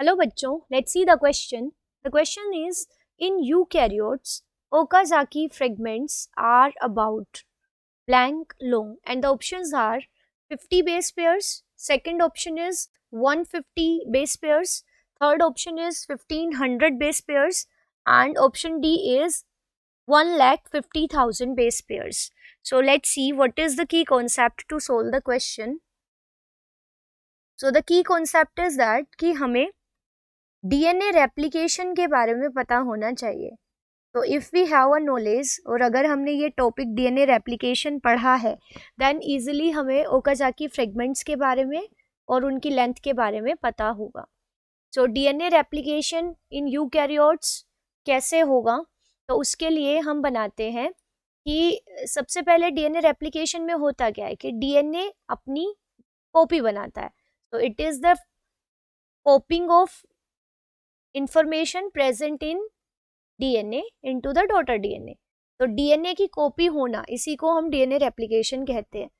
Hello बच्चों, let's see the question. The question is in eukaryotes Okazaki fragments are about blank long and the options are 50 base pairs, second option is 150 base pairs, third option is 1500 base pairs and option D is 1,50,000 base pairs. So let's see what is the key concept to solve the question. So the key concept is that कि हमें DNA replication के बारे में पता होना चाहिए. तो if we have a knowledge और अगर हमने ये टॉपिक डीएनए रेप्लिकेशन पढ़ा है देन इजीली हमें ओकाजाकी फ्रेगमेंट्स के बारे में और उनकी लेंथ के बारे में पता होगा. So DNA replication in eukaryotes कैसे होगा, तो उसके लिए हम बनाते हैं कि सबसे पहले डीएनए रेप्लिकेशन में होता क्या है कि डीएनए अपनी कॉपी बनाता है. तो it is the कॉपिंग of information present in DNA into the daughter DNA. तो डीएनए की कॉपी होना, इसी को हम डीएनए रेप्लिकेशन कहते हैं.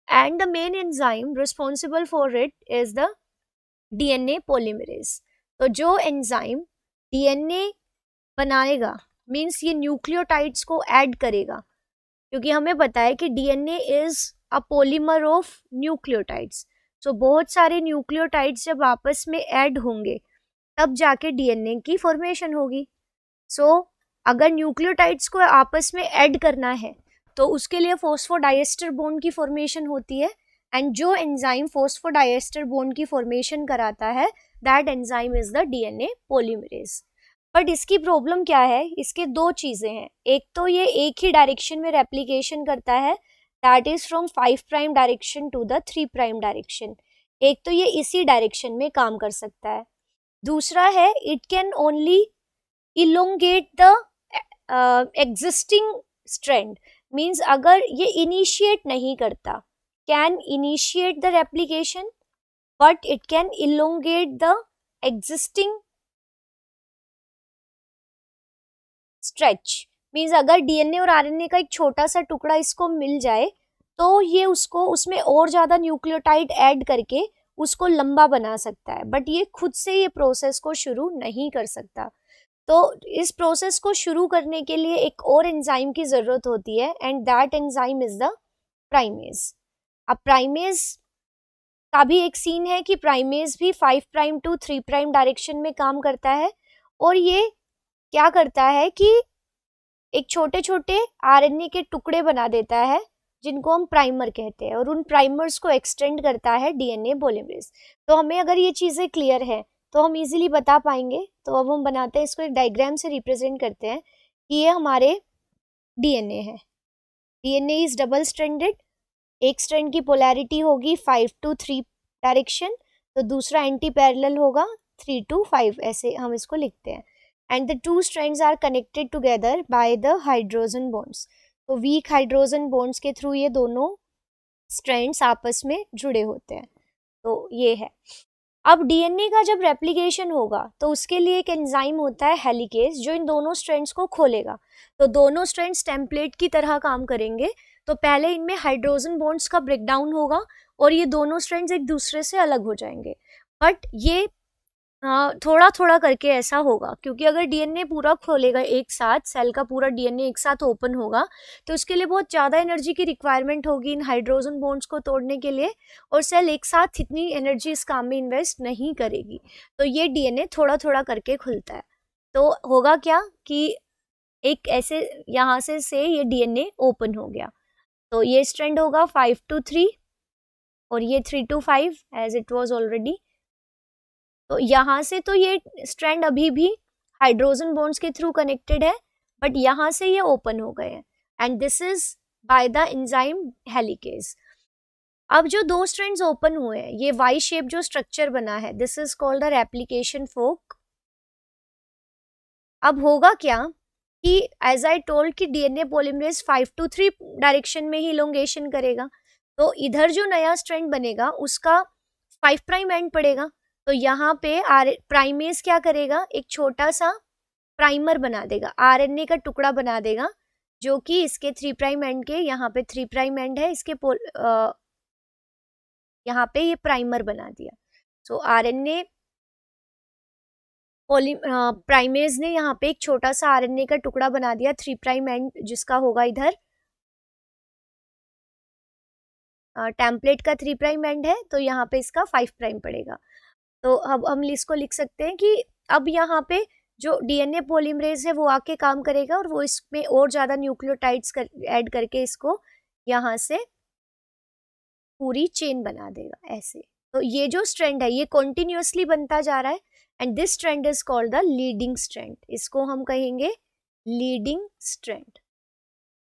And the main enzyme responsible for it is the DNA polymerase. तो जो एंजाइम डीएनए बनाएगा मीन्स ये न्यूक्लियोटाइड्स को ऐड करेगा, क्योंकि हमें पता है कि DNA is a polymer of nucleotides. तो बहुत सारे न्यूक्लियोटाइड्स जब आपस में ऐड होंगे तब जाके डीएनए की फॉर्मेशन होगी. सो अगर न्यूक्लियोटाइड्स को आपस में ऐड करना है तो उसके लिए फॉस्फोडाइएस्टर बॉन्ड की फॉर्मेशन होती है. एंड जो एंजाइम फॉस्फोडाइएस्टर बॉन्ड की फॉर्मेशन कराता है that enzyme is the DNA polymerase. But इसकी प्रॉब्लम क्या है, इसके दो चीज़ें हैं. एक तो ये एक ही डायरेक्शन में रेप्लिकेशन करता है, that is from 5 prime direction to the 3 prime direction. एक तो ये इसी डायरेक्शन में काम कर सकता है. दूसरा है it can only elongate the existing strand. means अगर ये initiate नहीं करता, can initiate the replication but it can elongate the existing stretch. means अगर डीएनए और आरएनए का एक छोटा सा टुकड़ा इसको मिल जाए तो ये उसको उसमें और ज़्यादा न्यूक्लियोटाइड ऐड करके उसको लंबा बना सकता है, बट ये खुद से ये प्रोसेस को शुरू नहीं कर सकता. तो इस प्रोसेस को शुरू करने के लिए एक और एंजाइम की ज़रूरत होती है and that enzyme is the primase. अब प्राइमेज का भी एक सीन है कि प्राइमेज भी 5 प्राइम टू 3 प्राइम डायरेक्शन में काम करता है और ये क्या करता है कि एक छोटे छोटे आरएनए के टुकड़े बना देता है जिनको हम प्राइमर कहते हैं और उन प्राइमर्स को एक्सटेंड करता है डीएनए पॉलीमरेज. तो हमें अगर ये चीज़ें क्लियर है तो हम इजीली बता पाएंगे. तो अब हम बनाते हैं, इसको एक डायग्राम से रिप्रेजेंट करते हैं कि ये हमारे डीएनए है. DNA is double stranded. एक स्ट्रैंड की पोलैरिटी होगी 5 to 3 डायरेक्शन, तो दूसरा एंटी पैरेलल होगा 3 to 5, ऐसे हम इसको लिखते हैं. And the two strands are connected together by the hydrogen bonds. तो वीक हाइड्रोजन बॉन्ड्स के थ्रू ये दोनों स्ट्रैंड्स आपस में जुड़े होते हैं. तो ये है. अब डीएनए का जब रेप्लिकेशन होगा तो उसके लिए एक एंजाइम होता है हेलिकेज जो इन दोनों स्ट्रैंड्स को खोलेगा. तो दोनों स्ट्रैंड्स टेम्पलेट की तरह काम करेंगे. तो पहले इनमें हाइड्रोजन बॉन्ड्स का ब्रेकडाउन होगा और ये दोनों स्ट्रैंड्स एक दूसरे से अलग हो जाएंगे. बट ये थोड़ा थोड़ा करके ऐसा होगा, क्योंकि अगर डीएनए पूरा खोलेगा एक साथ, सेल का पूरा डीएनए एक साथ ओपन होगा तो उसके लिए बहुत ज़्यादा एनर्जी की रिक्वायरमेंट होगी इन हाइड्रोजन बॉन्ड्स को तोड़ने के लिए, और सेल एक साथ इतनी एनर्जी इस काम में इन्वेस्ट नहीं करेगी. तो ये डीएनए थोड़ा थोड़ा करके खुलता है. तो होगा क्या कि एक ऐसे यहाँ से ये डीएनए ओपन हो गया. तो ये स्ट्रैंड होगा 5 to 3 और ये 3 to 5 as it was already. तो यहाँ से तो ये स्ट्रैंड अभी भी हाइड्रोजन बॉन्ड्स के थ्रू कनेक्टेड है, बट यहाँ से ये ओपन हो गए हैं and this is by the enzyme helicase. अब जो दो स्ट्रैंड्स ओपन हुए हैं, ये वाई शेप जो स्ट्रक्चर बना है, this is called the replication fork. अब होगा क्या कि एज आई टोल्ड कि डीएनए पॉलीमरेज 5 to 3 डायरेक्शन में ही इलोंगेशन करेगा. तो इधर जो नया स्ट्रैंड बनेगा उसका 5 प्राइम एंड पड़ेगा. तो यहाँ पे प्राइमेज क्या करेगा, एक छोटा सा प्राइमर बना देगा, आरएनए का टुकड़ा बना देगा जो कि इसके 3 प्राइम एंड के, यहाँ पे 3 प्राइम एंड है इसके यहाँ पे ये प्राइमर बना दिया. सो आरएनए प्राइमेज ने यहाँ पे एक छोटा सा आरएनए का टुकड़ा बना दिया 3 प्राइम एंड, जिसका होगा इधर टेम्पलेट का 3 प्राइम एंड है, तो यहाँ पे इसका 5 प्राइम पड़ेगा। तो अब हम इसको लिख सकते हैं कि अब यहाँ पे जो डीएनए पॉलीमरेज है वो आके काम करेगा और वो इसमें और ज्यादा न्यूक्लियोटाइड्स ऐड करके इसको यहाँ से पूरी चेन बना देगा ऐसे। तो ये जो स्ट्रैंड है ये कॉन्टिन्यूसली बनता जा रहा है and this strand is called the leading strand. इसको हम कहेंगे लीडिंग स्ट्रैंड।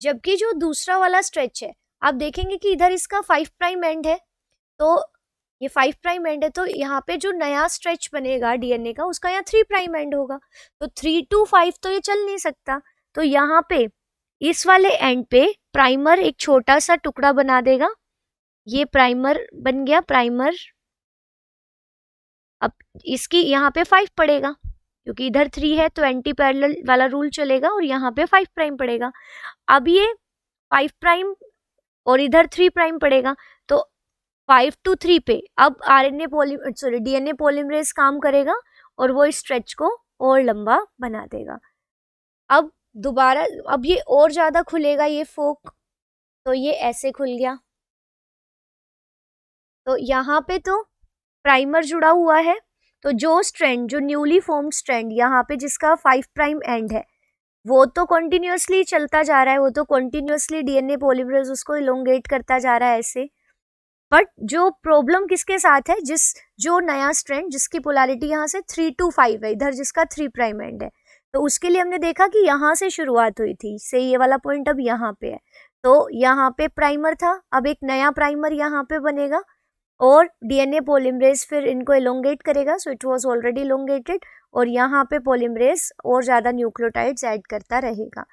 जबकि जो दूसरा वाला स्ट्रेच है, आप देखेंगे कि इधर इसका 5 प्राइम एंड है, तो ये 5 प्राइम एंड है, तो यहाँ पे जो नया स्ट्रेच बनेगा डीएनए का उसका यहाँ 3 प्राइम एंड होगा। तो 3 to 5 तो ये चल नहीं सकता, तो यहाँ पे इस वाले एंड पे प्राइमर एक छोटा सा टुकड़ा बना देगा। ये प्राइमर बन गया प्राइमर। अब इसकी यहाँ पे 5 पड़ेगा क्योंकि इधर 3 है, तो एंटी पैरेलल वाला रूल चलेगा और यहाँ पे 5 प्राइम पड़ेगा। अब ये 5 प्राइम और इधर 3 प्राइम पड़ेगा, तो 5 to 3 पे अब डीएनए पॉलीमरेज काम करेगा और वो इस स्ट्रेच को और लंबा बना देगा। अब दोबारा अब ये और ज्यादा खुलेगा ये फोक, तो ये ऐसे खुल गया। तो यहाँ पे तो प्राइमर जुड़ा हुआ है, तो जो स्ट्रैंड जो न्यूली फॉर्म्ड स्ट्रैंड यहाँ पे जिसका 5 प्राइम एंड है वो तो कंटिन्यूअसली चलता जा रहा है, वो तो कंटिन्यूअसली डीएनए पॉलीमरेज उसको इलोंगेट करता जा रहा है ऐसे। बट जो प्रॉब्लम किसके साथ है, जो नया स्ट्रैंड जिसकी पोलैरिटी यहाँ से 3 to 5 है, इधर जिसका 3 प्राइम एंड है, तो उसके लिए हमने देखा कि यहाँ से शुरुआत हुई थी से ये वाला पॉइंट अब यहाँ पे है। तो यहाँ पे प्राइमर था, अब एक नया प्राइमर यहाँ पे बनेगा और डीएनए पॉलीमरेज फिर इनको एलोंगेट करेगा, so it was already elongated, और यहाँ पे पॉलीमरेज और ज़्यादा न्यूक्लियोटाइड्स ऐड करता रहेगा।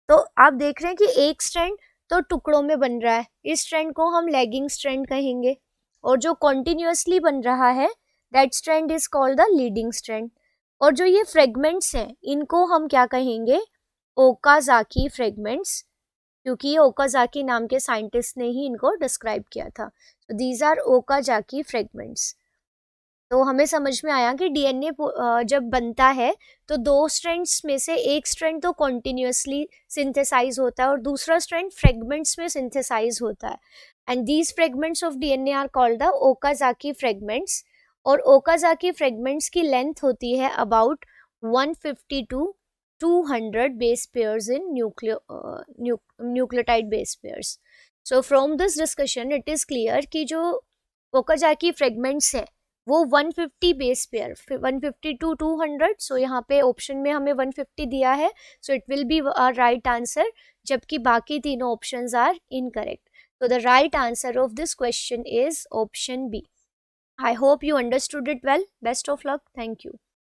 तो आप देख रहे हैं कि एक स्ट्रैंड तो टुकड़ों में बन रहा है, इस स्ट्रैंड को हम लैगिंग स्ट्रैंड कहेंगे, और जो कॉन्टिन्यूसली बन रहा है that strand is called the leading strand. और जो ये फ्रेगमेंट्स हैं इनको हम क्या कहेंगे, ओकाजाकी फ्रेगमेंट्स, क्योंकि ये ओकाजाकी नाम के साइंटिस्ट ने ही इनको डिस्क्राइब किया था। तो दीज आर ओकाजाकी फ्रेगमेंट्स। तो हमें समझ में आया कि डीएनए जब बनता है तो दो स्ट्रैंड्स में से एक स्ट्रैंड तो कॉन्टिन्यूसली सिंथेसाइज होता है और दूसरा स्ट्रैंड फ्रेगमेंट्स में सिंथेसाइज होता है, and these fragments of DNA are called the Okazaki fragments. और ओकाजाकी फ्रेगमेंट्स की लेंथ होती है about 150 to 200 base pairs in nucleotide base pairs. So from this discussion it is clear कि जो Okazaki fragments है वो 150 बेस पेयर, 150 to 200, सो यहाँ पे ऑप्शन में हमें 150 दिया है, so it will be a right answer, जबकि बाकी तीनों options are incorrect. So the right answer of this question is option B. I hope you understood it well. Best of luck. Thank you.